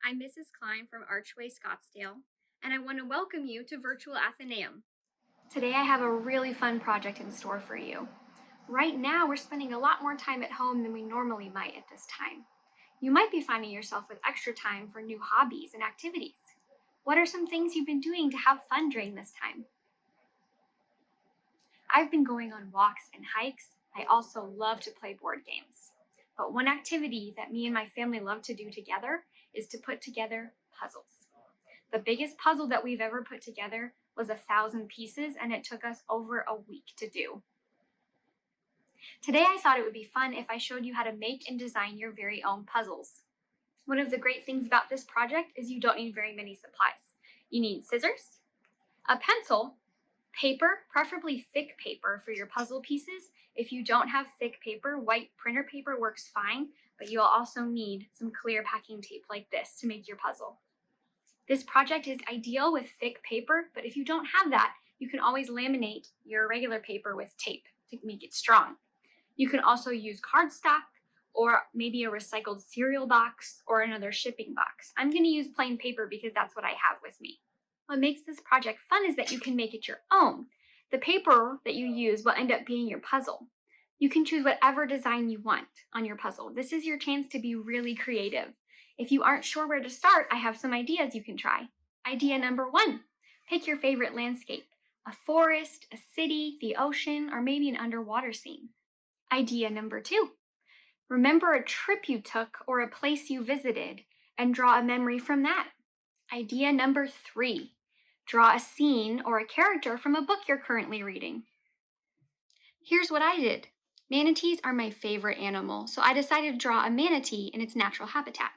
I'm Mrs. Cline from Archway Scottsdale, and I want to welcome you to Virtual Athenaeum. Today I have a really fun project in store for you. Right now we're spending a lot more time at home than we normally might at this time. You might be finding yourself with extra time for new hobbies and activities. What are some things you've been doing to have fun during this time? I've been going on walks and hikes. I also love to play board games. But one activity that me and my family love to do together is to put together puzzles. The biggest puzzle that we've ever put together was 1,000 pieces, and it took us over a week to do. Today I thought it would be fun if I showed you how to make and design your very own puzzles. One of the great things about this project is you don't need very many supplies. You need scissors, a pencil, paper, preferably thick paper for your puzzle pieces. If you don't have thick paper, white printer paper works fine, but you'll also need some clear packing tape like this to make your puzzle. This project is ideal with thick paper, but if you don't have that, you can always laminate your regular paper with tape to make it strong. You can also use cardstock or maybe a recycled cereal box or another shipping box. I'm going to use plain paper because that's what I have with me. What makes this project fun is that you can make it your own. The paper that you use will end up being your puzzle. You can choose whatever design you want on your puzzle. This is your chance to be really creative. If you aren't sure where to start, I have some ideas you can try. Idea number 1, pick your favorite landscape. A forest, a city, the ocean, or maybe an underwater scene. Idea number 2, remember a trip you took or a place you visited and draw a memory from that. Idea number 3, draw a scene or a character from a book you're currently reading. Here's what I did. Manatees are my favorite animal, so I decided to draw a manatee in its natural habitat.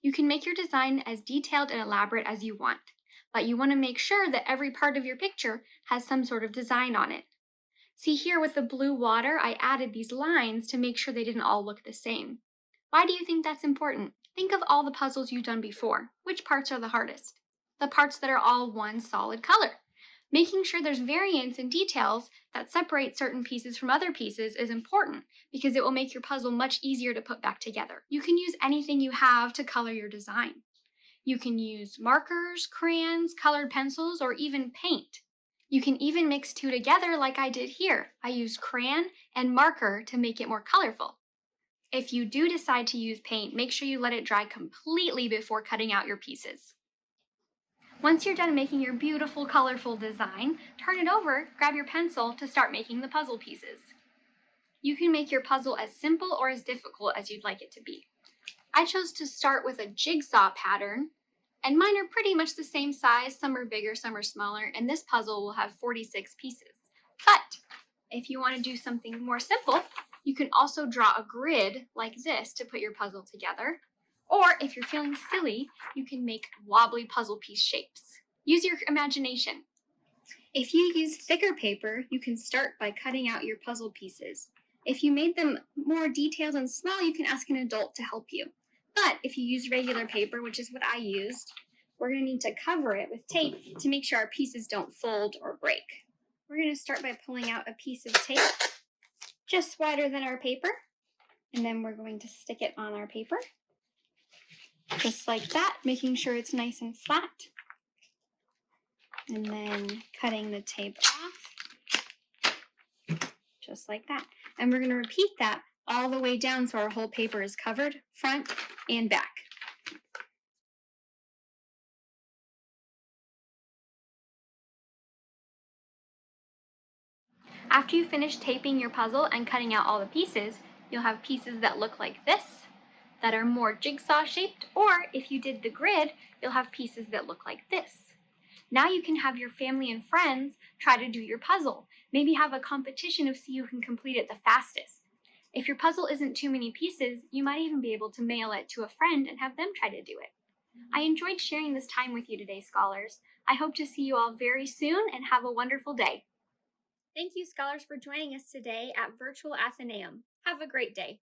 You can make your design as detailed and elaborate as you want, but you want to make sure that every part of your picture has some sort of design on it. See here with the blue water, I added these lines to make sure they didn't all look the same. Why do you think that's important? Think of all the puzzles you've done before. Which parts are the hardest? The parts that are all one solid color. Making sure there's variance in details that separate certain pieces from other pieces is important because it will make your puzzle much easier to put back together. You can use anything you have to color your design. You can use markers, crayons, colored pencils, or even paint. You can even mix two together like I did here. I used crayon and marker to make it more colorful. If you do decide to use paint, make sure you let it dry completely before cutting out your pieces. Once you're done making your beautiful, colorful design, turn it over, grab your pencil to start making the puzzle pieces. You can make your puzzle as simple or as difficult as you'd like it to be. I chose to start with a jigsaw pattern, and mine are pretty much the same size. Some are bigger, some are smaller, and this puzzle will have 46 pieces. But if you want to do something more simple, you can also draw a grid like this to put your puzzle together. Or if you're feeling silly, you can make wobbly puzzle piece shapes. Use your imagination. If you use thicker paper, you can start by cutting out your puzzle pieces. If you made them more detailed and small, you can ask an adult to help you. But if you use regular paper, which is what I used, we're going to need to cover it with tape to make sure our pieces don't fold or break. We're going to start by pulling out a piece of tape just wider than our paper, and then we're going to stick it on our paper, just like that, making sure it's nice and flat, and then cutting the tape off, just like that. And we're going to repeat that all the way down so our whole paper is covered, front and back. After you finish taping your puzzle and cutting out all the pieces, you'll have pieces that look like this, that are more jigsaw shaped, or if you did the grid, you'll have pieces that look like this. Now you can have your family and friends try to do your puzzle. Maybe have a competition of see who can complete it the fastest. If your puzzle isn't too many pieces, you might even be able to mail it to a friend and have them try to do it. I enjoyed sharing this time with you today, scholars. I hope to see you all very soon and have a wonderful day. Thank you, scholars, for joining us today at Virtual Athenaeum. Have a great day.